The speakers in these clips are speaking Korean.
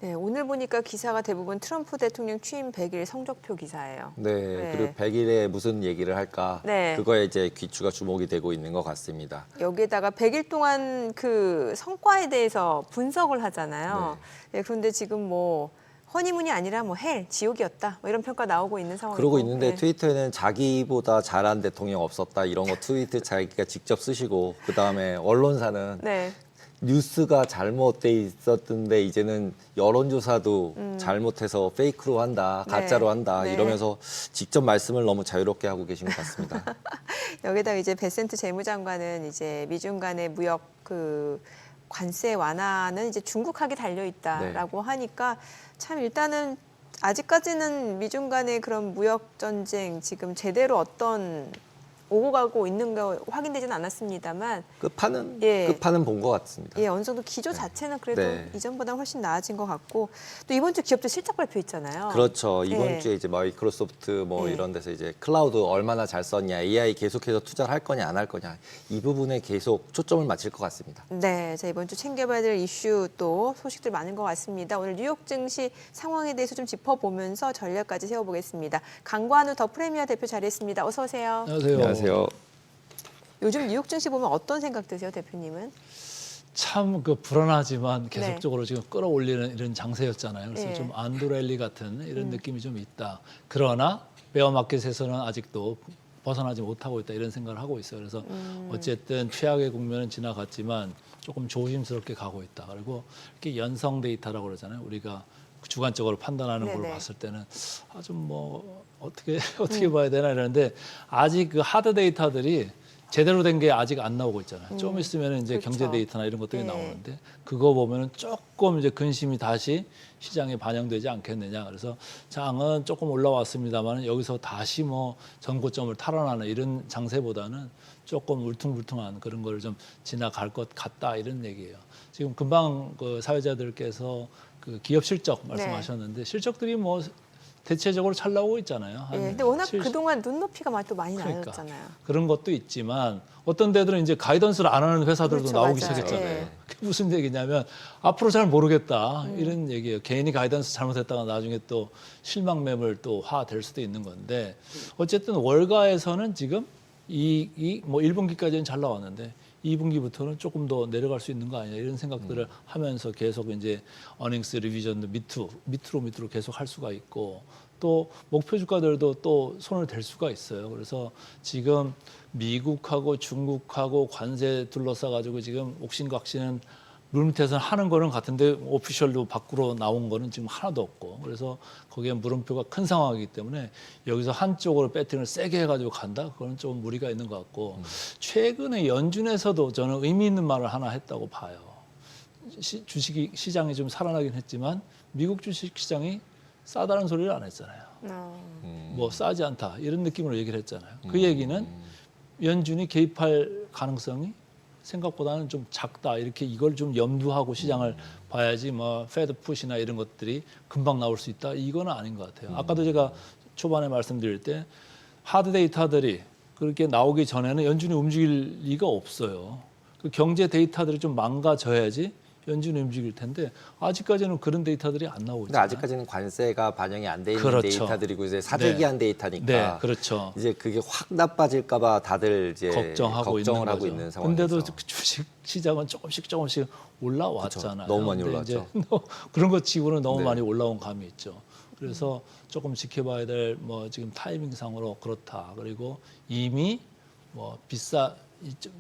네, 오늘 보니까 기사가 대부분 트럼프 대통령 취임 100일 성적표 기사예요. 네, 네. 그리고 100일에 무슨 얘기를 할까? 네. 그거에 이제 귀추가 주목이 되고 있는 것 같습니다. 여기에다가 100일 동안 그 성과에 대해서 분석을 하잖아요. 네, 그런데 지금 뭐 허니문이 아니라 뭐 헬, 지옥이었다. 뭐 이런 평가 나오고 있는 상황이고. 그러고 있는데 네. 트위터에는 자기보다 잘한 대통령 없었다 이런 거 트위트 자기가 직접 쓰시고 그다음에 언론사는 네. 뉴스가 잘못돼 있었던데 이제는 여론조사도 잘못해서 페이크로 한다, 네. 가짜로 한다 네. 이러면서 직접 말씀을 너무 자유롭게 하고 계신 것 같습니다. 여기다 이제 베센트 재무장관은 이제 미중 간의 무역 그 관세 완화는 이제 중국학에 달려 있다라고 하니까 참 일단은 아직까지는 미중 간의 그런 무역 전쟁 지금 제대로 어떤 오고 가고 있는 거 확인되지는 않았습니다만 끝판은 본 것 같습니다. 예, 어느 정도 기조 자체는 그래도 네. 이전보다 훨씬 나아진 것 같고 또 이번 주 기업들 실적 발표 있잖아요. 그렇죠. 이번 네. 주에 이제 마이크로소프트 뭐 네. 이런 데서 이제 클라우드 얼마나 잘 썼냐, AI 계속해서 투자를 할 거냐 안 할 거냐 이 부분에 계속 초점을 맞출 것 같습니다. 네, 자 이번 주 챙겨봐야 될 이슈 또 소식들 많은 것 같습니다. 오늘 뉴욕 증시 상황에 대해서 좀 짚어보면서 전략까지 세워보겠습니다. 강관우 더 프리미어 대표 자리했습니다. 어서 오세요. 안녕하세요. 요즘 뉴욕 증시 보면 어떤 생각 드세요, 대표님은? 참 그 불안하지만 계속적으로 지금 끌어올리는 이런 장세였잖아요. 그래서 네. 좀 안도랠리 같은 이런 느낌이 좀 있다. 그러나 베어마켓에서는 아직도 벗어나지 못하고 있다 이런 생각을 하고 있어요. 그래서 어쨌든 최악의 국면은 지나갔지만 조금 조심스럽게 가고 있다. 그리고 이렇게 연성 데이터라고 그러잖아요. 우리가 주관적으로 판단하는 걸 네네. 봤을 때는 아주 뭐 어떻게 봐야 되나 이러는데 아직 그 하드 데이터들이 제대로 된 게 아직 안 나오고 있잖아요. 좀 있으면 이제 그렇죠. 경제 데이터나 이런 것들이 네. 나오는데 그거 보면은 조금 이제 근심이 다시 시장에 반영되지 않겠느냐. 그래서 장은 조금 올라왔습니다만 여기서 다시 뭐 전고점을 탈환하는 이런 장세보다는 조금 울퉁불퉁한 그런 걸 좀 지나갈 것 같다 이런 얘기예요. 지금 금방 그 사회자들께서 그 기업 실적 말씀하셨는데 실적들이 뭐 대체적으로 잘 나오고 있잖아요. 예, 근데 워낙 그동안 눈높이가 또 많이 나였잖아요. 그런 것도 있지만 어떤 데들은 이제 가이던스를 안 하는 회사들도 그렇죠, 나오기 맞아요. 시작했잖아요. 예. 그게 무슨 얘기냐면 앞으로 잘 모르겠다 이런 얘기예요. 개인이 가이던스 잘못했다가 나중에 또 실망 매물 또 화될 수도 있는 건데 어쨌든 월가에서는 지금 뭐 1분기까지는 잘 나왔는데 2분기부터는 조금 더 내려갈 수 있는 거 아니냐 이런 생각들을 하면서 계속 이제 어닝스 리비전도 밑으로 계속 할 수가 있고 또 목표 주가들도 또 손을 댈 수가 있어요. 그래서 지금 미국하고 중국하고 관세 둘러싸가지고 지금 옥신각신은 물밑에서는 하는 거는 같은데 오피셜로 밖으로 나온 거는 지금 하나도 없고 그래서 거기에 물음표가 큰 상황이기 때문에 여기서 한쪽으로 배팅을 세게 해가지고 간다? 그건 좀 무리가 있는 것 같고 최근에 연준에서도 저는 의미 있는 말을 하나 했다고 봐요. 주식 시장이 좀 살아나긴 했지만 미국 주식 시장이 싸다는 소리를 안 했잖아요. 뭐 싸지 않다 이런 느낌으로 얘기를 했잖아요. 그 얘기는 연준이 개입할 가능성이 생각보다는 좀 작다 이렇게 이걸 좀 염두하고 시장을 봐야지 뭐 페드 푸시나 이런 것들이 금방 나올 수 있다 이거는 아닌 것 같아요. 아까도 제가 초반에 말씀드릴 때 하드 데이터들이 그렇게 나오기 전에는 연준이 움직일 리가 없어요. 그 경제 데이터들이 좀 망가져야지 연준이 움직일 텐데 아직까지는 그런 데이터들이 안 나오고 근데 있잖아요. 아직까지는 관세가 반영이 안 돼 있는 그렇죠. 데이터들이고 이제 사재기한 데이터니까 네, 그렇죠. 이제 그게 확 나빠질까봐 다들 이제 걱정을 하고 있는 상황이죠. 근데도 주식 시장은 조금씩 올라왔잖아요. 그렇죠. 너무 많이 근데 올랐죠. 이제 그런 것 치고는 너무 네. 많이 많이 올라온 감이 있죠. 그래서 조금 지켜봐야 될 뭐 지금 타이밍상으로 그렇다. 그리고 이미 뭐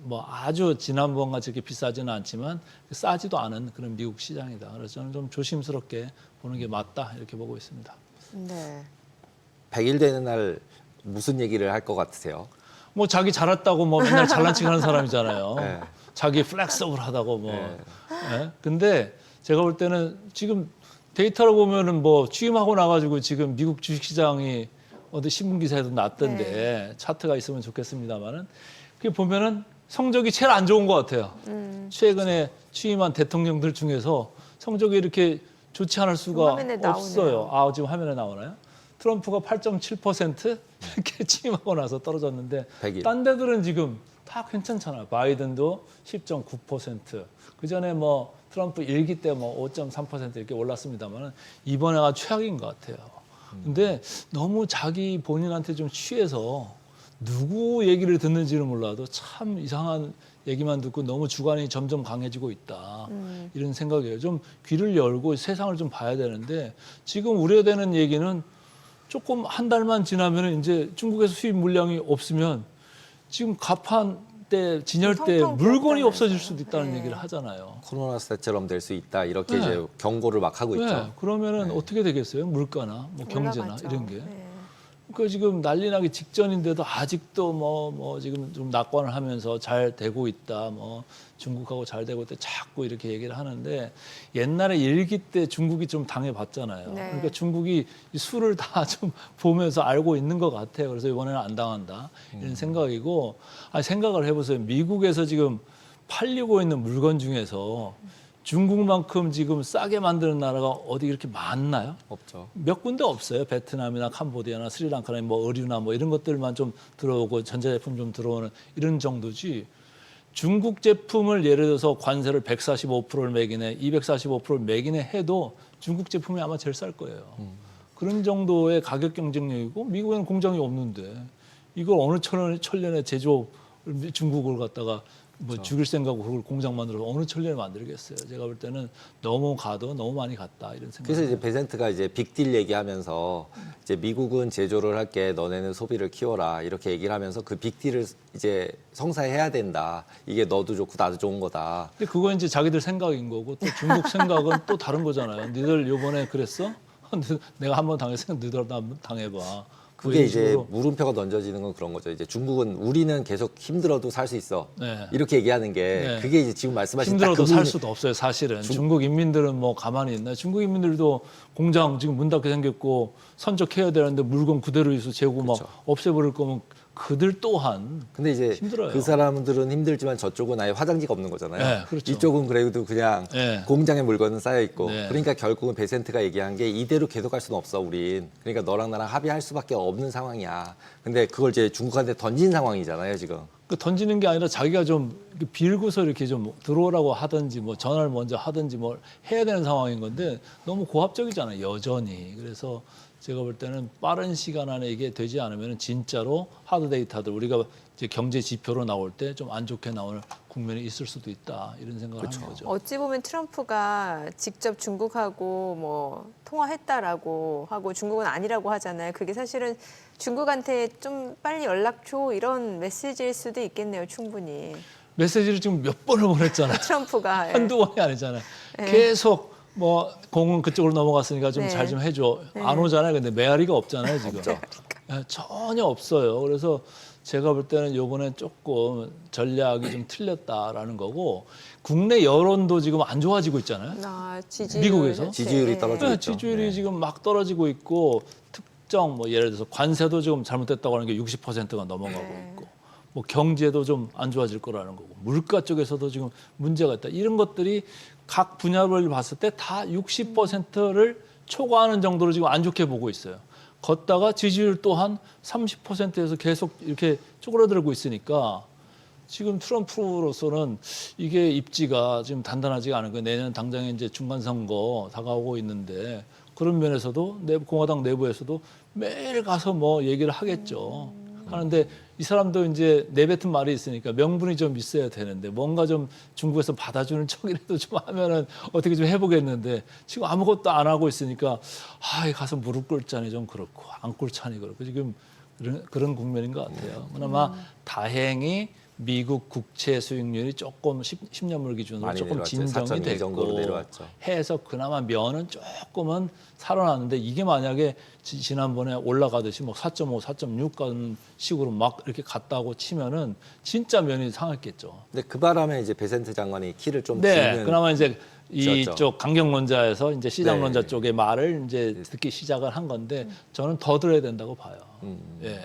뭐 아주 지난번 같이 이렇게 비싸지는 않지만 싸지도 않은 그런 미국 시장이다. 그래서 저는 좀 조심스럽게 보는 게 맞다 이렇게 보고 있습니다. 네. 100일 되는 날 무슨 얘기를 할 것 같으세요? 뭐 자기 잘했다고 뭐 맨날 잘난 척하는 사람이잖아요. 네. 자기 플렉서블하다고 뭐. 네. 예? 근데 제가 볼 때는 지금 데이터를 보면은 뭐 취임하고 나가지고 지금 미국 주식시장이 어디 신문 기사에도 났던데 차트가 있으면 좋겠습니다만은 그게 보면은 성적이 제일 안 좋은 것 같아요. 최근에 취임한 대통령들 중에서 성적이 이렇게 좋지 않을 수가 화면에 없어요. 나오네요. 아 지금 화면에 나오나요? 트럼프가 8.7% 이렇게 취임하고 나서 떨어졌는데 100일. 딴 데들은 지금 다 괜찮잖아요. 바이든도 10.9%. 그 전에 뭐 트럼프 일기 때 뭐 5.3% 이렇게 올랐습니다만 이번에가 최악인 것 같아요. 근데 너무 자기 본인한테 좀 취해서 누구 얘기를 듣는지는 몰라도 참 이상한 얘기만 듣고 너무 주관이 점점 강해지고 있다. 이런 생각이에요. 좀 귀를 열고 세상을 좀 봐야 되는데 지금 우려되는 얘기는 조금 한 달만 지나면 이제 중국에서 수입 물량이 없으면 지금 가판 때 진열 때 성통 물건이 기업들에서. 없어질 수도 있다는 네. 얘기를 하잖아요. 코로나 때처럼 될 수 있다 이렇게 네. 이제 경고를 막 하고 있죠. 그러면은 네. 어떻게 되겠어요? 물가나 뭐 경제나 올라가죠. 이런 게. 네. 그 지금 난리 나기 직전인데도 아직도 뭐 지금 좀 낙관을 하면서 잘 되고 있다. 뭐 중국하고 잘 되고 있다. 자꾸 이렇게 얘기를 하는데 옛날에 일기 때 중국이 좀 당해봤잖아요. 네. 그러니까 중국이 이 수를 다 좀 보면서 알고 있는 것 같아요. 그래서 이번에는 안 당한다. 이런 생각이고 아니 생각을 해보세요. 미국에서 지금 팔리고 있는 물건 중에서 중국만큼 지금 싸게 만드는 나라가 어디 이렇게 많나요? 없죠. 몇 군데 없어요. 베트남이나 캄보디아나 스리랑카나 뭐 의류나 뭐 이런 것들만 좀 들어오고 전자제품 좀 들어오는 이런 정도지. 중국 제품을 예를 들어서 관세를 145%를 매기네, 245%를 매기네 해도 중국 제품이 아마 제일 쌀 거예요. 그런 정도의 가격 경쟁력이고 미국에는 공장이 없는데 이걸 어느 천년의 제조업을 중국을 갖다가 뭐 죽일 생각으로 그걸 공장 만들어서 어느 천년에 만들겠어요. 제가 볼 때는 너무 가도 너무 많이 갔다 이런 생각. 그래서 이제 베센트가 이제 빅딜 얘기하면서 이제 미국은 제조를 할게 너네는 소비를 키워라 이렇게 얘기를 하면서 그 빅딜을 이제 성사해야 된다. 이게 너도 좋고 나도 좋은 거다. 근데 그건 이제 자기들 생각인 거고 또 중국 생각은 또 다른 거잖아요. 니들 요번에 그랬어? 내가 한번 당했으면 너희들도 한번 당해봐. 뭐 그게 이런 이제 식으로. 물음표가 던져지는 건 그런 거죠. 이제 중국은 우리는 계속 힘들어도 살 수 있어. 네. 이렇게 얘기하는 게 네. 그게 이제 지금 말씀하신 딱 힘들어도 그 살 부분이 수도 없어요. 사실은 중국 인민들은 뭐 가만히 있나? 중국 인민들도 공장 지금 문 닫게 생겼고 선적해야 되는데 물건 그대로 있어 재고 막 그렇죠. 없애버릴 거면 그들 또한 근데 이제 힘들어요. 그 사람들은 힘들지만 저쪽은 아예 화장지가 없는 거잖아요. 네, 그렇죠. 이쪽은 그래도 그냥 네. 공장에 물건은 쌓여 있고. 네. 그러니까 결국은 베센트가 얘기한 게 이대로 계속 갈 수는 없어 우린. 그러니까 너랑 나랑 합의할 수밖에 없는 상황이야. 근데 그걸 이제 중국한테 던진 상황이잖아요 지금. 그 던지는 게 아니라 자기가 좀 이렇게 빌고서 이렇게 좀 들어오라고 하든지 뭐 전화를 먼저 하든지 뭘 해야 되는 상황인 건데 너무 고압적이잖아요 여전히. 그래서 제가 볼 때는 빠른 시간 안에 이게 되지 않으면 진짜로 하드 데이터들 우리가 이제 경제 지표로 나올 때 좀 안 좋게 나오는 국면이 있을 수도 있다 이런 생각을 하는 거죠. 어찌 보면 트럼프가 직접 중국하고 뭐 통화했다라고 하고 중국은 아니라고 하잖아요. 그게 사실은 중국한테 좀 빨리 연락 줘 이런 메시지일 수도 있겠네요. 충분히. 메시지를 지금 몇 번을 보냈잖아요. 트럼프가. 예. 한두 번이 아니잖아요. 네. 계속 뭐 공은 그쪽으로 넘어갔으니까 좀 네. 잘 좀 해줘. 네. 안 오잖아요. 근데 메아리가 없잖아요 지금. 없죠. 예, 전혀 없어요. 그래서 제가 볼 때는 요번에 조금 전략이 좀 틀렸다라는 거고 국내 여론도 지금 안 좋아지고 있잖아요. 지지율 미국에서? 자체. 지지율이 떨어지고 네, 있죠. 지지율이 네. 지금 막 떨어지고 있고 특정 뭐 예를 들어서 관세도 지금 잘못됐다고 하는 게 60%가 넘어가고 네. 있고 뭐 경제도 좀 안 좋아질 거라는 거고 물가 쪽에서도 지금 문제가 있다. 이런 것들이 각 분야를 봤을 때 다 60%를 초과하는 정도로 지금 안 좋게 보고 있어요. 걷다가 지지율 또한 30%에서 계속 이렇게 쪼그라들고 있으니까 지금 트럼프로서는 이게 입지가 지금 단단하지가 않은 거예요. 내년 당장에 이제 중간선거 다가오고 있는데 그런 면에서도 공화당 내부에서도 매일 가서 뭐 얘기를 하겠죠. 하는데 이 사람도 이제 내뱉은 말이 있으니까 명분이 좀 있어야 되는데 뭔가 좀 중국에서 받아주는 척이라도 좀 하면은 어떻게 좀 해보겠는데 지금 아무것도 안 하고 있으니까 가서 무릎 꿇자니 좀 그렇고 안 꿇자니 그렇고 지금 그런 국면인 것 같아요. 그나마 다행히 미국 국채 수익률이 조금 10년물 기준으로 많이 조금 내려왔죠. 진정이 4.2 정도로 됐고 내려왔죠. 해서 그나마 면은 조금은 살아났는데 이게 만약에 지난번에 올라가듯이 뭐 4.5, 4.6 가는 식으로 막 이렇게 갔다고 치면은 진짜 면이 상했겠죠. 근데 그 바람에 이제 베센트 장관이 키를 좀 네, 쥐는 그나마 이제 쥐었죠. 이쪽 강경론자에서 이제 시장론자 네. 쪽의 말을 이제 듣기 시작을 한 건데 저는 더 들어야 된다고 봐요. 예,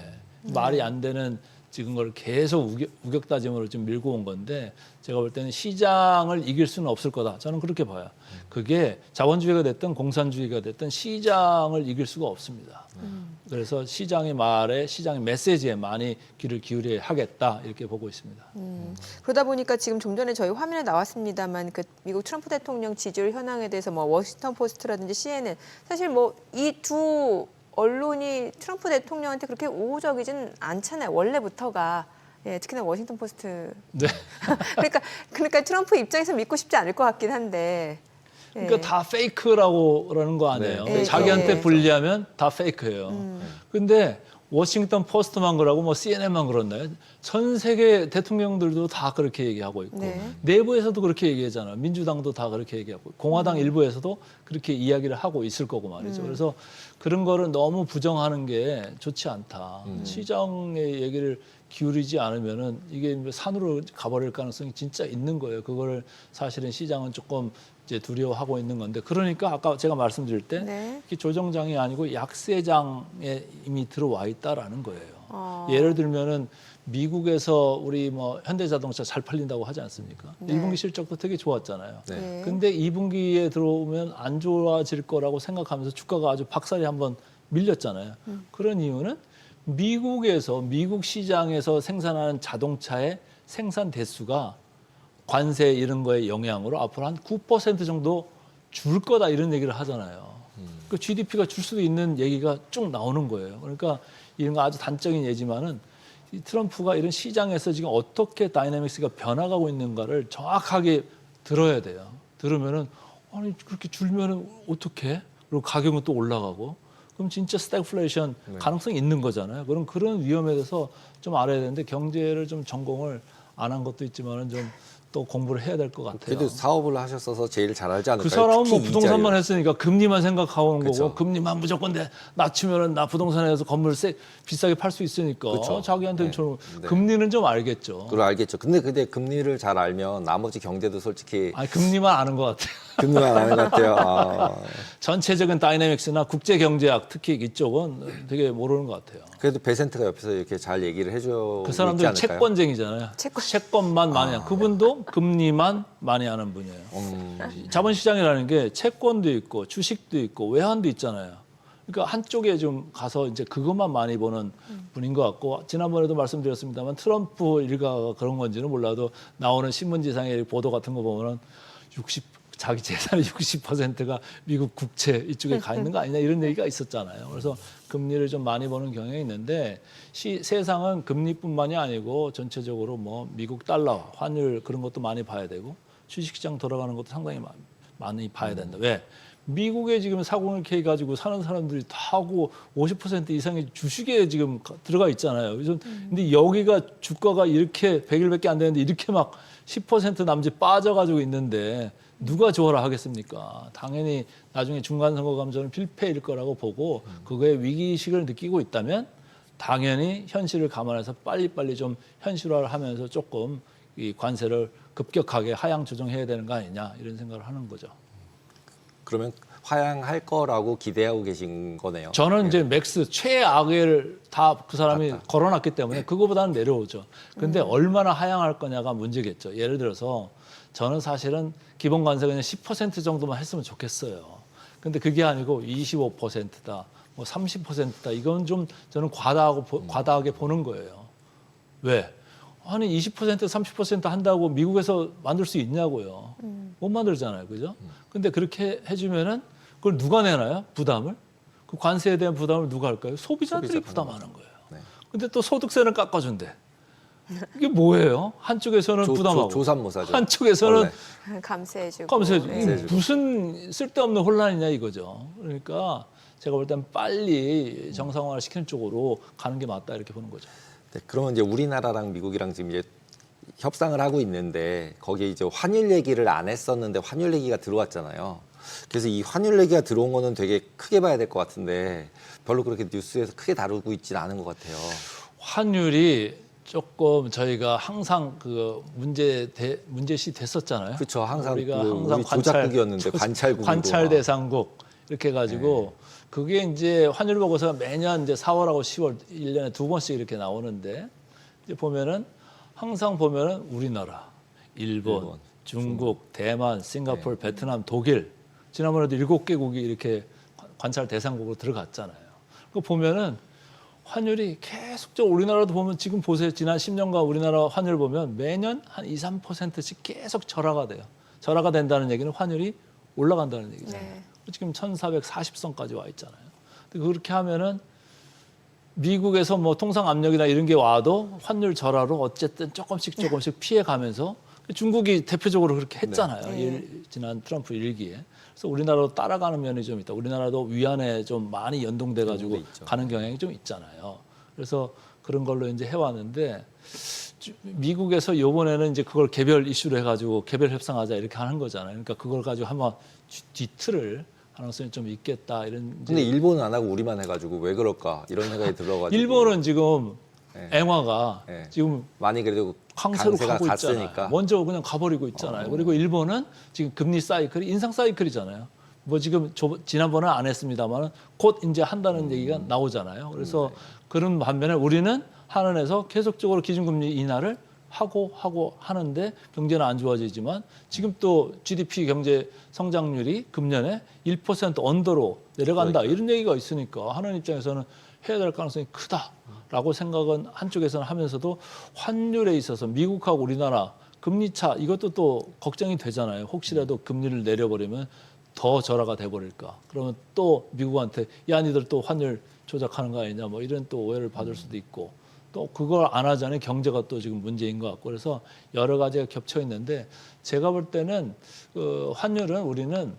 말이 안 되는 지금 걸 계속 우격다짐으로 좀 밀고 온 건데 제가 볼 때는 시장을 이길 수는 없을 거다. 저는 그렇게 봐요. 그게 자본주의가 됐든 공산주의가 됐든 시장을 이길 수가 없습니다. 그래서 시장의 말에 시장의 메시지에 많이 귀를 기울여야 하겠다 이렇게 보고 있습니다. 그러다 보니까 지금 좀 전에 저희 화면에 나왔습니다만 그 미국 트럼프 대통령 지지율 현황에 대해서 뭐 워싱턴 포스트라든지 CNN 사실 뭐 이 두 언론이 트럼프 대통령한테 그렇게 우호적이진 않잖아요. 원래부터가. 예, 특히나 워싱턴 포스트. 네. 그러니까 트럼프 입장에서 믿고 싶지 않을 것 같긴 한데. 예. 그러니까 다 페이크라고 그러는 거 아니에요. 네. 자기한테 네. 불리하면 다 페이크예요. 근데 워싱턴 포스트만 그러고 뭐 CNN만 그렇나요? 전 세계 대통령들도 다 그렇게 얘기하고 있고 네. 내부에서도 그렇게 얘기하잖아요. 민주당도 다 그렇게 얘기하고 공화당 일부에서도 그렇게 이야기를 하고 있을 거고 말이죠. 그래서 그런 거를 너무 부정하는 게 좋지 않다. 시장의 얘기를 기울이지 않으면은 이게 산으로 가버릴 가능성이 진짜 있는 거예요. 그거를 사실은 시장은 조금 이제 두려워하고 있는 건데 그러니까 아까 제가 말씀드릴 때 네. 이게 조정장이 아니고 약세장에 이미 들어와 있다라는 거예요. 예를 들면은 미국에서 우리 뭐 현대자동차 잘 팔린다고 하지 않습니까? 네. 1분기 실적도 되게 좋았잖아요. 네. 네. 근데 2분기에 들어오면 안 좋아질 거라고 생각하면서 주가가 아주 박살이 한번 밀렸잖아요. 그런 이유는 미국에서 미국 시장에서 생산하는 자동차의 생산 대수가 관세 이런 거의 영향으로 앞으로 한 9% 정도 줄 거다 이런 얘기를 하잖아요. 그 GDP가 줄 수도 있는 얘기가 쭉 나오는 거예요. 그러니까 이런 거 아주 단적인 예지만은 이 트럼프가 이런 시장에서 지금 어떻게 다이내믹스가 변화가고 있는가를 정확하게 들어야 돼요. 들으면은 아니 그렇게 줄면은 어떻게? 그리고 가격은 또 올라가고 그럼 진짜 스태그플레이션 가능성이 있는 거잖아요. 그런 위험에 대해서 좀 알아야 되는데 경제를 좀 전공을 안 한 것도 있지만은 좀 또 공부를 해야 될 것 같아요. 그래도 사업을 하셨어서 제일 잘 알지 않을까요? 그 사람은 뭐 특히 부동산만 이자율. 했으니까 금리만 생각하는 그쵸. 거고 금리만 무조건 낮추면은 나 부동산에서 건물 비싸게 팔 수 있으니까 그쵸. 자기한테는 네. 좀 네. 금리는 좀 알겠죠. 그걸 알겠죠. 근데 금리를 잘 알면 나머지 경제도 솔직히 아니 금리만 아는 것 같아요. 금리만 아는 것 같아요. 아. 전체적인 다이내믹스나 국제 경제학 특히 이쪽은 되게 모르는 것 같아요. 그래도 베센트가 옆에서 이렇게 잘 얘기를 해주고 그 있지 사람들은 않을까요? 채권쟁이잖아요. 채권만 많이 하는. 그분도 금리만 많이 하는 분이에요. 자본시장이라는 게 채권도 있고 주식도 있고 외환도 있잖아요. 그러니까 한쪽에 좀 가서 이제 그것만 많이 보는 분인 것 같고 지난번에도 말씀드렸습니다만 트럼프 일가가 그런 건지는 몰라도 나오는 신문지상의 보도 같은 거 보면은 자기 재산의 60%가 미국 국채 이쪽에 가 있는 거 아니냐 이런 얘기가 있었잖아요. 그래서 금리를 좀 많이 보는 경향이 있는데 세상은 금리뿐만이 아니고 전체적으로 뭐 미국 달러, 환율 그런 것도 많이 봐야 되고 주식시장 돌아가는 것도 상당히 많이 봐야 된다. 왜? 미국에 지금 401k 가지고 사는 사람들이 다 하고 50% 이상의 주식에 지금 들어가 있잖아요. 그래서 근데 여기가 주가가 이렇게 100일밖에 안 되는데 이렇게 막 10% 남짓 빠져가지고 있는데 누가 좋아라 하겠습니까? 당연히 나중에 중간선거 가면 저는 필패일 거라고 보고 그거에 위기의식을 느끼고 있다면 당연히 현실을 감안해서 빨리빨리 좀 현실화를 하면서 조금 이 관세를 급격하게 하향 조정해야 되는 거 아니냐 이런 생각을 하는 거죠. 그러면 화양할 거라고 기대하고 계신 거네요. 저는 이제 맥스 최악을 다 그 사람이 맞다. 걸어놨기 때문에 그거보다는 내려오죠. 근데 얼마나 하향할 거냐가 문제겠죠. 예를 들어서 저는 사실은 기본 관세 그냥 10% 정도만 했으면 좋겠어요. 근데 그게 아니고 25%다, 뭐 30%다. 이건 좀 저는 과다하게 보는 거예요. 왜? 아니 20% 30% 한다고 미국에서 만들 수 있냐고요. 못 만들잖아요, 그죠? 근데 그렇게 해주면은 그걸 누가 내나요? 부담을? 그 관세에 대한 부담을 누가 할까요? 소비자들이 소비자가 부담하는 거예요. 네. 근데 또 소득세는 깎아준대. 이게 뭐예요? 한쪽에서는 부담하고 조삼모사죠. 한쪽에서는 원래. 감세해주고. 감세해주고. 네. 감세해주고. 무슨 쓸데없는 혼란이냐 이거죠. 그러니까 제가 볼 땐 빨리 정상화를 시키는 쪽으로 가는 게 맞다 이렇게 보는 거죠. 네, 그러면 이제 우리나라랑 미국이랑 지금 이제 협상을 하고 있는데 거기에 이제 환율 얘기를 안 했었는데 환율 얘기가 들어왔잖아요. 그래서 이 환율 얘기가 들어온 거는 되게 크게 봐야 될 것 같은데 별로 그렇게 뉴스에서 크게 다루고 있지는 않은 것 같아요. 환율이 조금 저희가 항상 그 문제시 됐었잖아요. 그렇죠. 항상 우리가 그 항상 우리 조작국이었는데 관찰국으로 관찰 대상국 이렇게 해가지고 그게 이제 환율 보고서가 매년 이제 4월하고 10월 1년에 2번씩 이렇게 나오는데 이제 보면은 항상 보면은 우리나라, 일본, 중국, 대만, 싱가포르, 베트남, 독일 지난번에도 7개국이 이렇게 관찰 대상국으로 들어갔잖아요. 그 보면은 환율이 계속적으로 우리나라도 보면 지금 보세요. 지난 10년간 우리나라 환율 보면 매년 한 2, 3%씩 계속 절하가 돼요. 절하가 된다는 얘기는 환율이 올라간다는 얘기잖아요. 네. 지금 1440선까지 와 있잖아요. 근데 그렇게 하면은 미국에서 뭐 통상 압력이나 이런 게 와도 환율 절하로 어쨌든 조금씩 피해 가면서 중국이 대표적으로 그렇게 했잖아요. 네. 지난 트럼프 일기에. 그래서 우리나라도 따라가는 면이 좀 있다. 우리나라도 위안에 좀 많이 연동돼 가지고 가는 경향이 좀 있잖아요. 그래서 그런 걸로 이제 해왔는데 미국에서 이번에는 이제 그걸 개별 이슈로 해가지고 개별 협상하자 이렇게 하는 거잖아요. 그러니까 그걸 가지고 한번 뒤틀을 가능성이 좀 있겠다 이런. 근데 일본은 안 하고 우리만 해가지고 왜 그럴까 이런 생각이 들어가지고. 일본은 지금 네. 앵화가 네. 지금 많이 그래도 강세로 강세가 가고 있잖아요. 갔으니까. 먼저 그냥 가버리고 있잖아요. 그리고 일본은 지금 금리 사이클이 인상 사이클이잖아요. 뭐 지금 지난번에 안 했습니다만 곧 이제 한다는 얘기가 나오잖아요. 그래서 그런 반면에 우리는 한은에서 계속적으로 기준금리 인하를 하고 하는데 경제는 안 좋아지지만 지금 또 GDP 경제 성장률이 금년에 1% 언더로 내려간다 이런 얘기가 있으니까 한은 입장에서는 해야 될 가능성이 크다라고 생각은 한쪽에서는 하면서도 환율에 있어서 미국하고 우리나라 금리 차 이것도 또 걱정이 되잖아요. 혹시라도 금리를 내려버리면 더 절하가 돼버릴까. 그러면 또 미국한테 야 니들 또 환율 조작하는 거 아니냐 뭐 이런 또 오해를 받을 수도 있고 또 그걸 안 하자니 경제가 또 지금 문제인 것 같고 그래서 여러 가지가 겹쳐 있는데 제가 볼 때는 그 환율은 우리는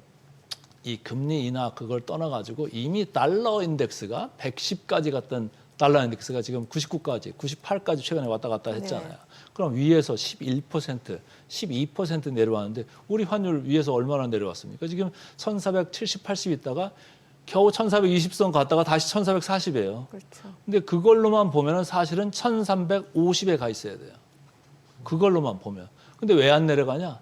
이 금리 인하 그걸 떠나가지고 이미 달러 인덱스가 110까지 갔던 달러 인덱스가 지금 99까지, 98까지 최근에 왔다 갔다 했잖아요. 네. 그럼 위에서 11%, 12% 내려왔는데 우리 환율 위에서 얼마나 내려왔습니까? 지금 1470, 80 있다가 겨우 1420선 갔다가 다시 1440이에요. 그렇죠. 근데 그걸로만 보면은 사실은 1350에 가 있어야 돼요. 그걸로만 보면. 근데 왜 안 내려가냐?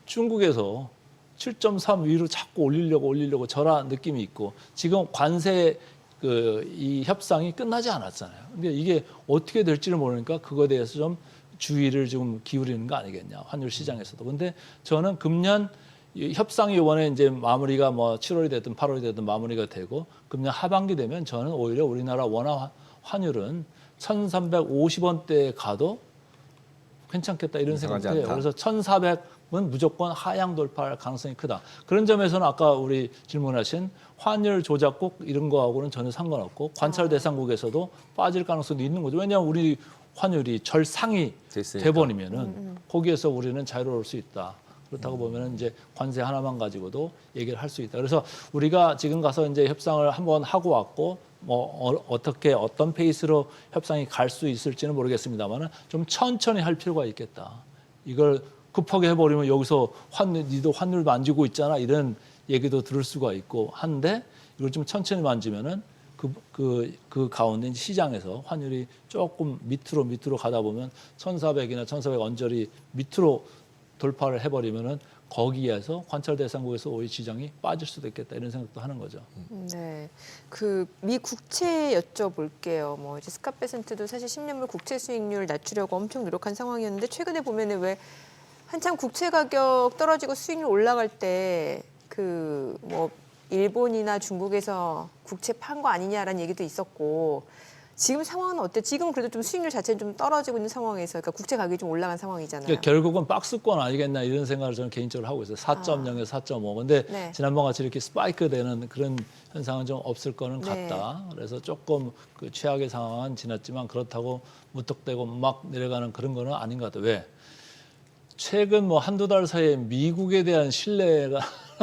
중국에서 7.3 위로 자꾸 올리려고 절하 느낌이 있고 지금 관세 이 협상이 끝나지 않았잖아요. 근데 이게 어떻게 될지를 모르니까 그거에 대해서 좀 주의를 좀 기울이는 거 아니겠냐. 환율 시장에서도. 근데 저는 금년 이 협상이 이번에 이제 마무리가 뭐 7월이 됐든 8월이 됐든 마무리가 되고 금년 하반기 되면 저는 오히려 우리나라 원화 환율은 1,350원대에 가도 괜찮겠다 이런 생각이 해요. 그래서 1,400은 무조건 하향 돌파할 가능성이 크다. 그런 점에서는 아까 우리 질문하신 환율 조작국 이런 거하고는 전혀 상관없고 관찰 대상국에서도 빠질 가능성도 있는 거죠. 왜냐하면 우리 환율이 절상이 돼버리면은 거기에서 우리는 자유로울 수 있다. 그렇다고 보면은 이제 관세 하나만 가지고도 얘기를 할 수 있다. 그래서 우리가 지금 가서 이제 협상을 한번 하고 왔고 뭐 어떻게 어떤 페이스로 협상이 갈 수 있을지는 모르겠습니다만은 좀 천천히 할 필요가 있겠다. 이걸 급하게 해버리면 여기서 니도 환율 만지고 있잖아 이런 얘기도 들을 수가 있고 한데 이걸 좀 천천히 만지면은 그 가운데 시장에서 환율이 조금 밑으로 가다 보면 1,400이나 1,400 언저리 밑으로 돌파를 해버리면은 거기에서 관찰 대상국에서 오히 시장이 빠질 수도 있겠다 이런 생각도 하는 거죠. 네, 그 미 국채 여쭤볼게요. 뭐 이제 스캇베센트도 사실 10년물 국채 수익률 낮추려고 엄청 노력한 상황이었는데 최근에 보면은 왜 한참 국채 가격 떨어지고 수익률 올라갈 때 그 뭐 일본이나 중국에서 국채 판 거 아니냐라는 얘기도 있었고. 지금 상황은 어때? 지금 그래도 좀 수익률 자체는 좀 떨어지고 있는 상황에서 그러니까 국채 가격이 좀 올라간 상황이잖아요. 그러니까 결국은 박스권 아니겠나 이런 생각을 저는 개인적으로 하고 있어요. 4.0에서 4.5. 근데 네. 지난번 같이 이렇게 스파이크 되는 그런 현상은 좀 없을 거는 네. 같다. 그래서 조금 그 최악의 상황은 지났지만 그렇다고 무턱대고 막 내려가는 그런 거는 아닌 것 같아요. 왜? 최근 뭐 한두 달 사이에 미국에 대한 신뢰가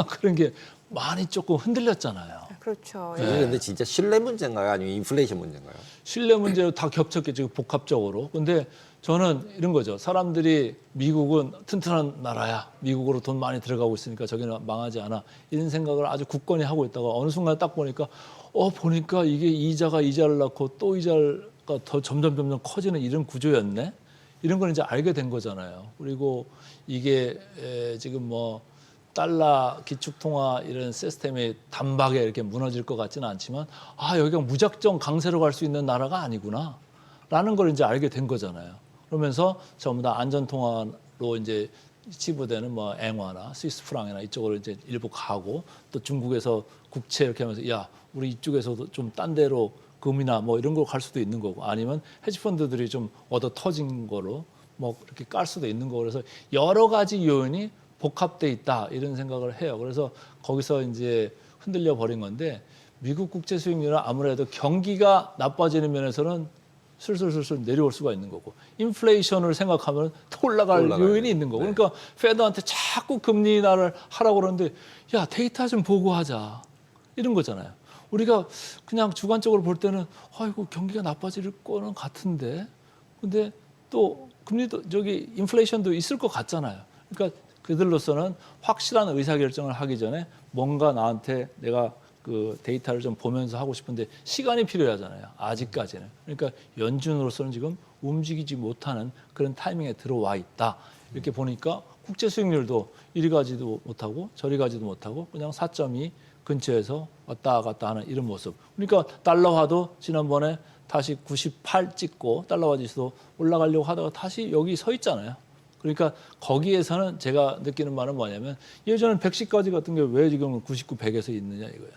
그런 게 많이 조금 흔들렸잖아요. 그렇죠. 이게 예. 근데 진짜 신뢰 문제인가요? 아니면 인플레이션 문제인가요? 신뢰 문제로 다 겹쳤겠죠, 복합적으로. 근데 저는 이런 거죠. 사람들이 미국은 튼튼한 나라야. 미국으로 돈 많이 들어가고 있으니까 저기는 망하지 않아. 이런 생각을 아주 굳건히 하고 있다가 어느 순간 딱 보니까 보니까 이게 이자를 낳고 또 이자가 더 점점 커지는 이런 구조였네. 이런 걸 이제 알게 된 거잖아요. 그리고 이게 지금 뭐 달러 기축통화 이런 시스템이 단박에 이렇게 무너질 것 같지는 않지만 여기가 무작정 강세로 갈 수 있는 나라가 아니구나 라는 걸 이제 알게 된 거잖아요. 그러면서 전부 다 안전통화로 이제 치부되는 뭐 앵화나 스위스 프랑이나 이쪽으로 이제 일부 가고 또 중국에서 국채 이렇게 하면서 야 우리 이쪽에서도 좀 딴 데로 금이나 뭐 이런 걸 갈 수도 있는 거고 아니면 헤지펀드들이 좀 얻어 터진 거로 뭐 이렇게 깔 수도 있는 거고 그래서 여러 가지 요인이 복합돼 있다 이런 생각을 해요. 그래서 거기서 이제 흔들려 버린 건데 미국 국채 수익률은 아무래도 경기가 나빠지는 면에서는 슬슬슬슬 내려올 수가 있는 거고 인플레이션을 생각하면 더 올라갈 요인이 있는 거고 그러니까 페드한테 자꾸 금리 인하를 하라고 그러는데 야 데이터 좀 보고 하자 이런 거잖아요. 우리가 그냥 주관적으로 볼 때는 아이고 경기가 나빠질 거는 같은데 근데 또 금리도 저기 인플레이션도 있을 것 같잖아요. 그러니까 그들로서는 확실한 의사결정을 하기 전에 뭔가 나한테 내가 그 데이터를 좀 보면서 하고 싶은데 시간이 필요하잖아요. 아직까지는. 그러니까 연준으로서는 지금 움직이지 못하는 그런 타이밍에 들어와 있다. 이렇게 보니까 국제 수익률도 이리 가지도 못하고 저리 가지도 못하고 그냥 4.2 근처에서 왔다 갔다 하는 이런 모습. 그러니까 달러화도 지난번에 다시 98 찍고 달러화 지수도 올라가려고 하다가 다시 여기 서 있잖아요. 그러니까 거기에서는 제가 느끼는 말은 뭐냐면 예전엔 110까지 같은 게 왜 지금 99, 100에서 있느냐 이거야.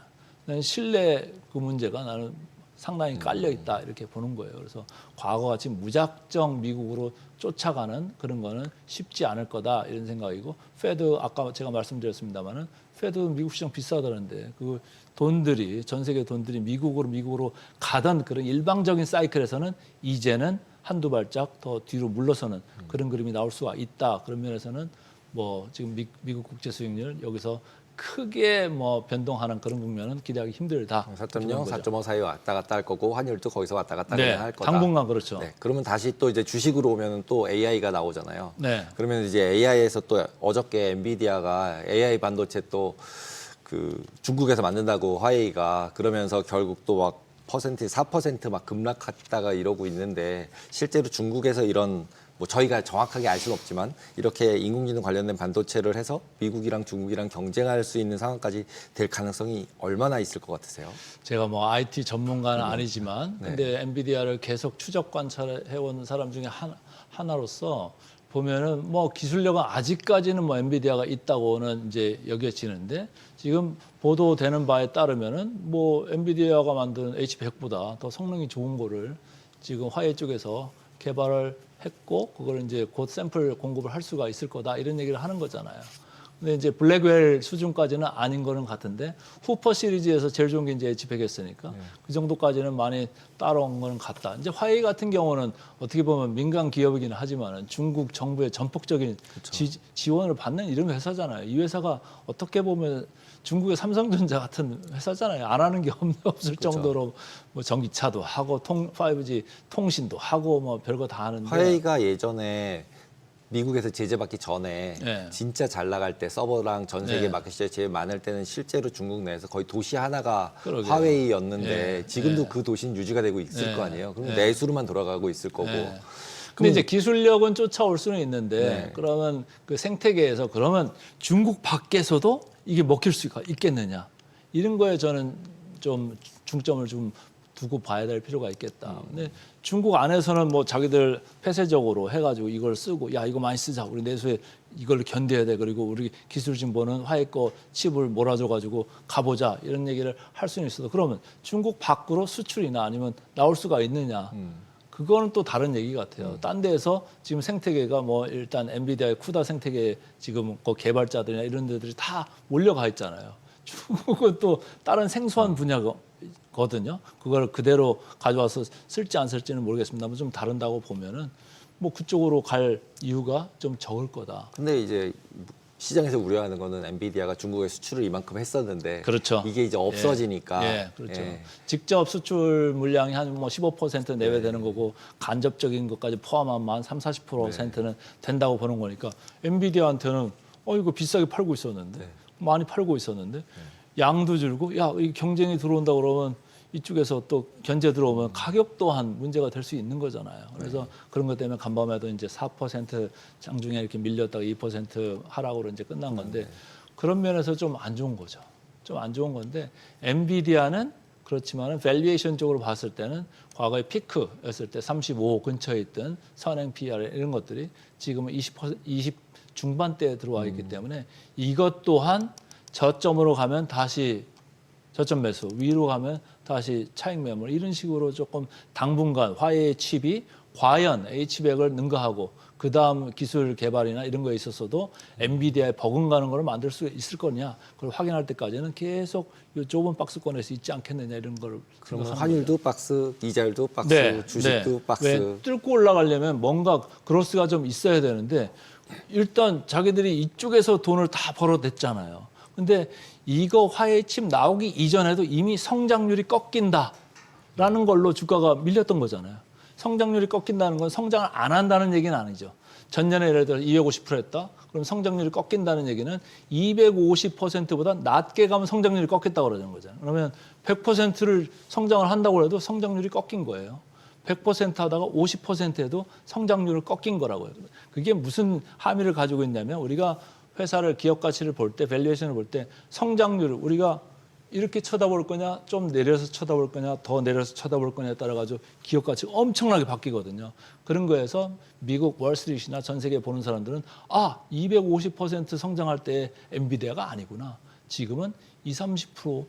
나는 신뢰 그 문제가 나는 상당히 깔려 있다 이렇게 보는 거예요. 그래서 과거같이 무작정 미국으로 쫓아가는 그런 거는 쉽지 않을 거다 이런 생각이고 페드 아까 제가 말씀드렸습니다마는 페드 미국 시장 비싸다는데 그 돈들이 전 세계 돈들이 미국으로 가던 그런 일방적인 사이클에서는 이제는 한두 발짝 더 뒤로 물러서는 그런 그림이 나올 수가 있다. 그런 면에서는 뭐 지금 미국 국제 수익률 여기서 크게 뭐 변동하는 그런 국면은 기대하기 힘들다. 4.0, 4.5 사이 왔다 갔다 할 거고 환율도 거기서 왔다 갔다 네, 할 거다. 당분간 그렇죠. 네, 그러면 다시 또 이제 주식으로 오면 또 AI가 나오잖아요. 네. 그러면 이제 AI에서 또 어저께 엔비디아가 AI 반도체 또 그 중국에서 만든다고 화웨이가 그러면서 결국 또 막 4%막 급락했다가 이러고 있는데 실제로 중국에서 이런 뭐 저희가 정확하게 알 수는 없지만 이렇게 인공지능 관련된 반도체를 해서 미국이랑 중국이랑 경쟁할 수 있는 상황까지 될 가능성이 얼마나 있을 것 같으세요? 제가 뭐 IT 전문가는 아니지만 근데 엔비디아를 계속 추적 관찰해 온 사람 중에 하나로서 보면은 뭐 기술력은 아직까지는 뭐 엔비디아가 있다고는 이제 여겨지는데 지금 보도되는 바에 따르면은 뭐 엔비디아가 만든 H100보다 더 성능이 좋은 거를 지금 화웨이 쪽에서 개발을 했고 그걸 이제 곧 샘플 공급을 할 수가 있을 거다 이런 얘기를 하는 거잖아요. 근데 이제 블랙웰 수준까지는 아닌 거는 같은데 후퍼 시리즈에서 제일 좋은 게 이제 H100이었으니까 그 정도까지는 많이 따라온 거는 같다. 이제 화웨이 같은 경우는 어떻게 보면 민간 기업이긴 하지만은 중국 정부의 전폭적인 지원을 받는 이런 회사잖아요. 이 회사가 어떻게 보면 중국의 삼성전자 같은 회사잖아요. 안 하는 게 없을 정도로 뭐 전기차도 하고 5G 통신도 하고 뭐 별거 다 하는데 화웨이가 예전에 미국에서 제재받기 전에 네. 진짜 잘 나갈 때 서버랑 전 세계 네. 마켓시에 제일 많을 때는 실제로 중국 내에서 거의 도시 하나가 그러게요. 화웨이였는데 네. 지금도 네. 그 도시는 유지가 되고 있을 네. 거 아니에요. 그럼 네. 내수로만 돌아가고 있을 거고. 네. 근데 이제 기술력은 쫓아올 수는 있는데 네. 그러면 그 생태계에서 그러면 중국 밖에서도 이게 먹힐 수가 있겠느냐 이런 거에 저는 좀 중점을 좀 두고 봐야 될 필요가 있겠다. 근데 중국 안에서는 뭐 자기들 폐쇄적으로 해가지고 이걸 쓰고 야 이거 많이 쓰자 우리 내수에 이걸 견뎌야 돼 그리고 우리 기술진보는 화웨이 거 칩을 몰아줘가지고 가보자 이런 얘기를 할 수는 있어도 그러면 중국 밖으로 수출이나 아니면 나올 수가 있느냐? 그거는 또 다른 얘기 같아요. 딴 데에서 지금 생태계가 뭐 일단 엔비디아의 쿠다 생태계 지금 그 개발자들이나 이런 데들이 다 몰려가 있잖아요. 중국은 또 다른 생소한 분야거든요. 그걸 그대로 가져와서 쓸지 안 쓸지는 모르겠습니다만 좀 다른다고 보면은 뭐 그쪽으로 갈 이유가 좀 적을 거다. 근데 이제 시장에서 우려하는 거는 엔비디아가 중국에 수출을 이만큼 했었는데 그렇죠. 이게 이제 없어지니까. 예, 그렇죠. 예. 직접 수출 물량이 한 뭐 15% 내외 되는 거고 간접적인 것까지 포함하면 한 30-40%는 된다고 보는 거니까 엔비디아한테는 이거 비싸게 팔고 있었는데 많이 팔고 있었는데 양도 줄고 야, 이 경쟁이 들어온다 그러면 이쪽에서 또 견제 들어오면 가격 또한 문제가 될 수 있는 거잖아요. 그래서 그런 것 때문에 간밤에도 이제 4% 장중에 이렇게 밀렸다가 2% 하락으로 이제 끝난 건데 그런 면에서 좀 안 좋은 거죠. 좀 안 좋은 건데 엔비디아는 그렇지만은 밸류에이션 쪽으로 봤을 때는 과거에 피크였을 때 35 근처에 있던 선행 PER 이런 것들이 지금은 20 중반대에 들어와 있기 때문에 이것 또한 저점으로 가면 다시 저점 매수, 위로 가면 다시 차익 매물 이런 식으로 조금 당분간 화해의 칩이 과연 H백을 능가하고 그 다음 기술 개발이나 이런 거에 있어서도 엔비디아에 버금가는 걸 만들 수 있을 거냐 그걸 확인할 때까지는 계속 이 좁은 박스권에서 있지 않겠느냐 이런 걸 그러면 생각하는 환율도 거죠. 박스, 이자율도 박스, 주식도 박스. 왜 뚫고 올라가려면 뭔가 그로스가 좀 있어야 되는데 일단 자기들이 이쪽에서 돈을 다 벌어냈잖아요. 근데 이거 화해의 칩 나오기 이전에도 이미 성장률이 꺾인다라는 걸로 주가가 밀렸던 거잖아요. 성장률이 꺾인다는 건 성장을 안 한다는 얘기는 아니죠. 전년에 예를 들어 250% 했다. 그럼 성장률이 꺾인다는 얘기는 250%보다 낮게 가면 성장률이 꺾였다고 그러는 거잖아요. 그러면 100%를 성장을 한다고 해도 성장률이 꺾인 거예요. 100% 하다가 50% 해도 성장률을 꺾인 거라고요. 그게 무슨 함의를 가지고 있냐면 우리가 회사를 기업 가치를 볼 때, 밸류에이션을 볼 때 성장률을 우리가 이렇게 쳐다볼 거냐, 좀 내려서 쳐다볼 거냐, 더 내려서 쳐다볼 거냐에 따라 가지고 기업 가치가 엄청나게 바뀌거든요. 그런 거에서 미국 월스트리트나 전 세계 보는 사람들은 250% 성장할 때 엔비디아가 아니구나. 지금은 20, 30%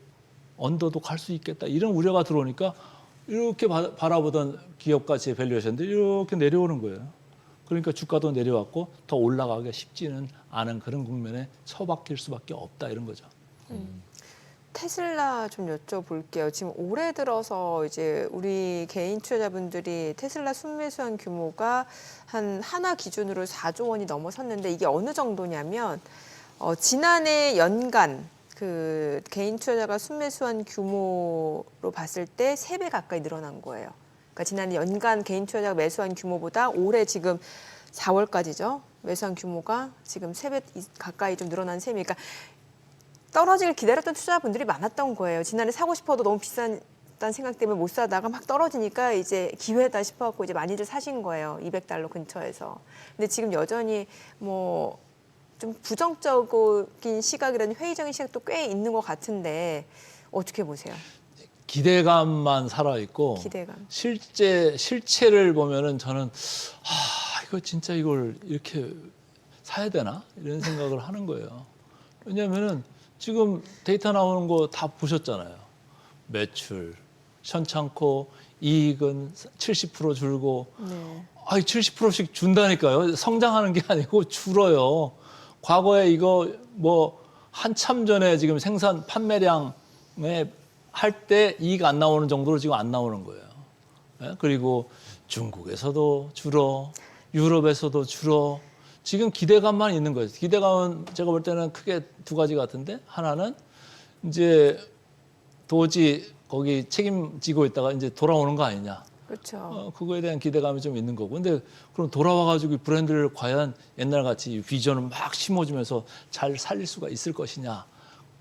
언더도 갈 수 있겠다. 이런 우려가 들어오니까 이렇게 바라보던 기업 가치의 밸류에이션들이 이렇게 내려오는 거예요. 그러니까 주가도 내려왔고 더 올라가기가 쉽지는 않은 그런 국면에 처박힐 수밖에 없다 이런 거죠. 테슬라 좀 여쭤볼게요. 지금 올해 들어서 이제 우리 개인 투자자분들이 테슬라 순매수한 규모가 한 하나 기준으로 4조 원이 넘어섰는데 이게 어느 정도냐면 지난해 연간 그 개인 투자자가 순매수한 규모로 봤을 때 3배 가까이 늘어난 거예요. 그러니까 지난해 연간 개인 투자자가 매수한 규모보다 올해 지금 4월까지죠. 매수한 규모가 지금 3배 가까이 좀 늘어난 셈이니까 그러니까 떨어지길 기다렸던 투자자분들이 많았던 거예요. 지난해 사고 싶어도 너무 비싼다는 생각 때문에 못 사다가 막 떨어지니까 이제 기회다 싶어갖고 이제 많이들 사신 거예요. $200 근처에서. 근데 지금 여전히 뭐 좀 부정적인 시각이라는 회의적인 시각도 꽤 있는 것 같은데 어떻게 보세요? 기대감만 살아 있고 기대감. 실체를 보면은 저는 이거 진짜 이걸 이렇게 사야 되나 이런 생각을 하는 거예요. 왜냐하면은 지금 데이터 나오는 거 다 보셨잖아요. 매출 현찮고 이익은 70% 줄고 네. 70%씩 준다니까요. 성장하는 게 아니고 줄어요. 과거에 이거 뭐 한참 전에 지금 생산 판매량에 할 때 이익 안 나오는 정도로 지금 안 나오는 거예요. 네? 그리고 중국에서도 줄어, 유럽에서도 줄어. 지금 기대감만 있는 거예요. 기대감은 제가 볼 때는 크게 두 가지 같은데 하나는 이제 도저히 거기 책임지고 있다가 이제 돌아오는 거 아니냐. 그렇죠. 그거에 대한 기대감이 좀 있는 거고. 근데 그럼 돌아와가지고 이 브랜드를 과연 옛날같이 비전을 막 심어주면서 잘 살릴 수가 있을 것이냐.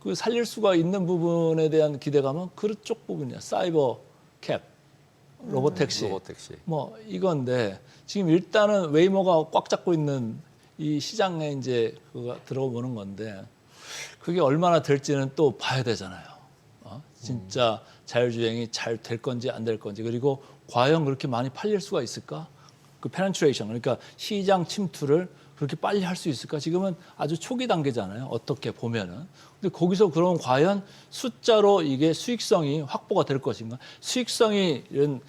그 살릴 수가 있는 부분에 대한 기대감은 그쪽 부분이야. 사이버 캡, 로보택시. 로보택시. 뭐 이건데 지금 일단은 웨이모가 꽉 잡고 있는 이 시장에 이제 그가 들어보는 건데 그게 얼마나 될지는 또 봐야 되잖아요. 진짜 자율주행이 잘 될 건지 안 될 건지 그리고 과연 그렇게 많이 팔릴 수가 있을까? 그 페네트레이션 그러니까 시장 침투를 그렇게 빨리 할 수 있을까? 지금은 아주 초기 단계잖아요. 어떻게 보면은. 근데 거기서 그럼 과연 숫자로 이게 수익성이 확보가 될 것인가? 수익성이 이런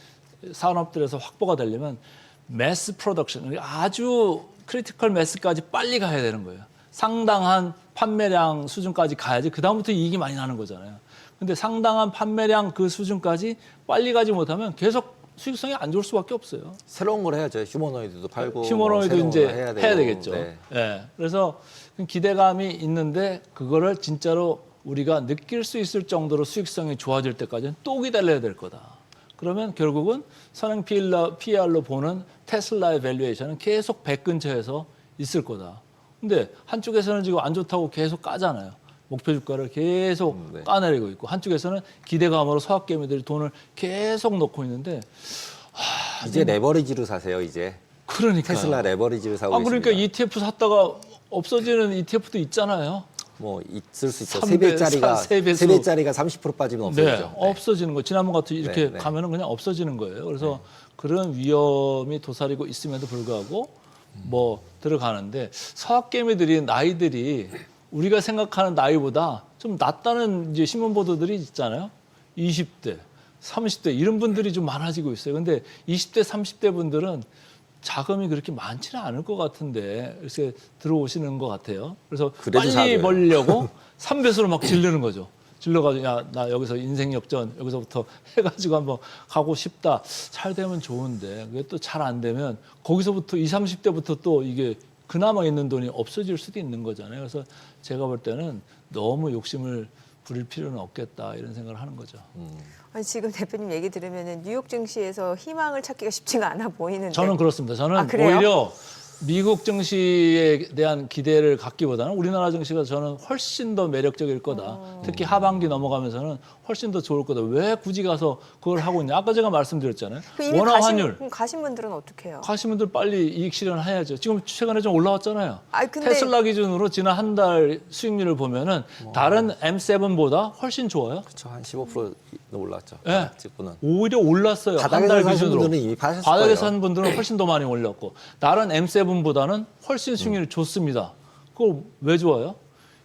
산업들에서 확보가 되려면 매스 프로덕션, 아주 크리티컬 매스까지 빨리 가야 되는 거예요. 상당한 판매량 수준까지 가야지 그다음부터 이익이 많이 나는 거잖아요. 근데 상당한 판매량 그 수준까지 빨리 가지 못하면 계속 수익성이 안 좋을 수밖에 없어요. 새로운 걸 해야죠. 휴머노이드도 팔고. 휴머노이드 뭐 이제 해야 해야 되겠죠. 네. 네. 그래서 기대감이 있는데 그거를 진짜로 우리가 느낄 수 있을 정도로 수익성이 좋아질 때까지는 또 기다려야 될 거다. 그러면 결국은 선행 PER로 보는 테슬라의 밸류에이션은 계속 100 근처에서 있을 거다. 근데 한쪽에서는 지금 안 좋다고 계속 까잖아요. 목표 주가를 계속 네. 까내리고 있고 한쪽에서는 기대감으로 서학개미들이 돈을 계속 넣고 있는데 이제 레버리지로 사세요. 이제 그러니까 테슬라 레버리지로 사고 그러니까 있습니다. ETF 샀다가 없어지는 ETF도 있잖아요. 뭐 있을 수 있죠. 3배, 3배짜리가 세 배수. 3배짜리가 30% 빠지면 없어지죠. 네, 없어지는 거. 지난번 같은 이렇게 네, 네. 가면은 그냥 없어지는 거예요. 그래서 그런 위험이 도사리고 있음에도 불구하고 뭐 들어가는데 서학개미들이 나이들이 우리가 생각하는 나이보다 좀 낮다는 이제 신문 보도들이 있잖아요. 20대, 30대 이런 분들이 좀 많아지고 있어요. 근데 20대, 30대 분들은 자금이 그렇게 많지는 않을 것 같은데 그래서 들어오시는 것 같아요. 그래서 그래도 빨리 사줘요. 벌려고 3배수로 막 질르는 거죠. 질러가지고 야, 나 여기서 인생 역전 여기서부터 해가지고 한번 가고 싶다. 잘 되면 좋은데 그게 또 잘 안 되면 거기서부터 20, 30대부터 또 이게 그나마 있는 돈이 없어질 수도 있는 거잖아요. 그래서 제가 볼 때는 너무 욕심을 부릴 필요는 없겠다 이런 생각을 하는 거죠. 아니, 지금 대표님 얘기 들으면은 뉴욕 증시에서 희망을 찾기가 쉽지가 않아 보이는데. 저는 그렇습니다. 저는 아, 그래요? 오히려 미국 증시에 대한 기대를 갖기보다는 우리나라 증시가 저는 훨씬 더 매력적일 거다. 특히 하반기 넘어가면서는 훨씬 더 좋을 거다. 왜 굳이 가서 그걸 하고 있냐? 아까 제가 말씀드렸잖아요. 그 이미 원화 환율. 그럼 가신 분들은 어떻게 해요? 가신 분들 빨리 이익 실현해야죠. 지금 최근에 좀 올라왔잖아요. 아, 근데 테슬라 기준으로 지난 한 달 수익률을 보면은 다른 M7보다 훨씬 좋아요. 그렇죠. 한 15% 올랐죠. 예. 찍고는. 오히려 올랐어요. 한 바닥에서 달 사신 기준으로. 분들은 이미 파셨을 바닥에 거예요. 산 분들은 훨씬 더 많이 올렸고 다른 M7보다는 훨씬 수익률이 좋습니다. 그거 왜 좋아요?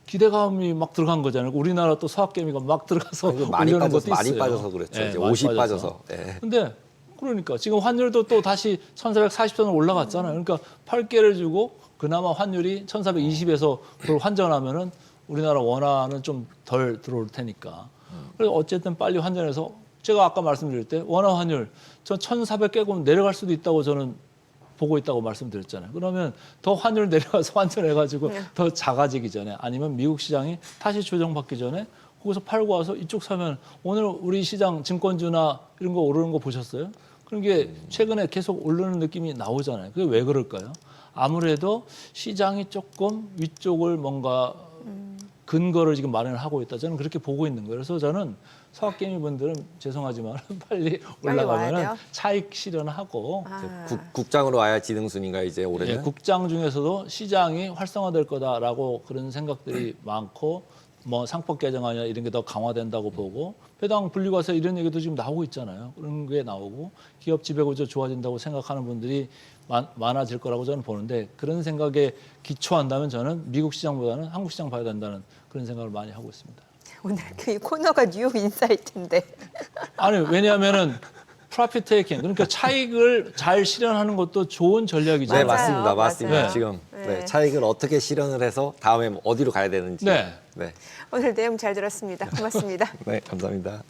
기대감이 막 들어간 거잖아요. 우리나라 또 서학개미가 막 들어가서 이거 많이 올리는 빠져서 것도 많이 있어요. 빠져서 그랬죠. 예, 이제 많이 50 빠져서. 예. 근데 그러니까 지금 환율도 또 다시 1,440선을 올라갔잖아요. 그러니까 8개를 주고 그나마 환율이 1,420에서 그걸 환전하면은 우리나라 원화는 좀 덜 들어올 테니까. 그래서 어쨌든 빨리 환전해서 제가 아까 말씀드릴 때 원화 환율 전 1,400 깨고 내려갈 수도 있다고 저는 보고 있다고 말씀드렸잖아요. 그러면 더 환율 내려가서 환전해가지고 더 작아지기 전에 아니면 미국 시장이 다시 조정받기 전에 거기서 팔고 와서 이쪽 사면 오늘 우리 시장 증권주나 이런 거 오르는 거 보셨어요? 그런 게 최근에 계속 오르는 느낌이 나오잖아요. 그게 왜 그럴까요? 아무래도 시장이 조금 위쪽을 뭔가 근거를 지금 마련을 하고 있다. 저는 그렇게 보고 있는 거예요. 그래서 저는 서학개미 분들은 죄송하지만 빨리 빨리 와야 올라가면 돼요? 차익 실현하고 아, 국장으로 와야 지능순인가 이제 올해는. 예, 국장 중에서도 시장이 활성화될 거다라고 그런 생각들이 많고 뭐 상법 개정안이나 이런 게 더 강화된다고 보고 배당 분리과세 이런 얘기도 지금 나오고 있잖아요. 그런 게 나오고 기업 지배구조 좋아진다고 생각하는 분들이 많아질 거라고 저는 보는데 그런 생각에 기초한다면 저는 미국 시장보다는 한국 시장 봐야 된다는 그런 생각을 많이 하고 있습니다. 오늘 그 코너가 뉴욕 인사이트인데. 아니 왜냐하면은 프로핏 테이킹 그러니까 차익을 잘 실현하는 것도 좋은 전략이죠. 네, 맞아요. 맞습니다. 맞습니다. 맞아요. 지금 네. 네, 차익을 어떻게 실현을 해서 다음에 어디로 가야 되는지. 네. 네. 오늘 내용 잘 들었습니다. 고맙습니다. 네, 감사합니다.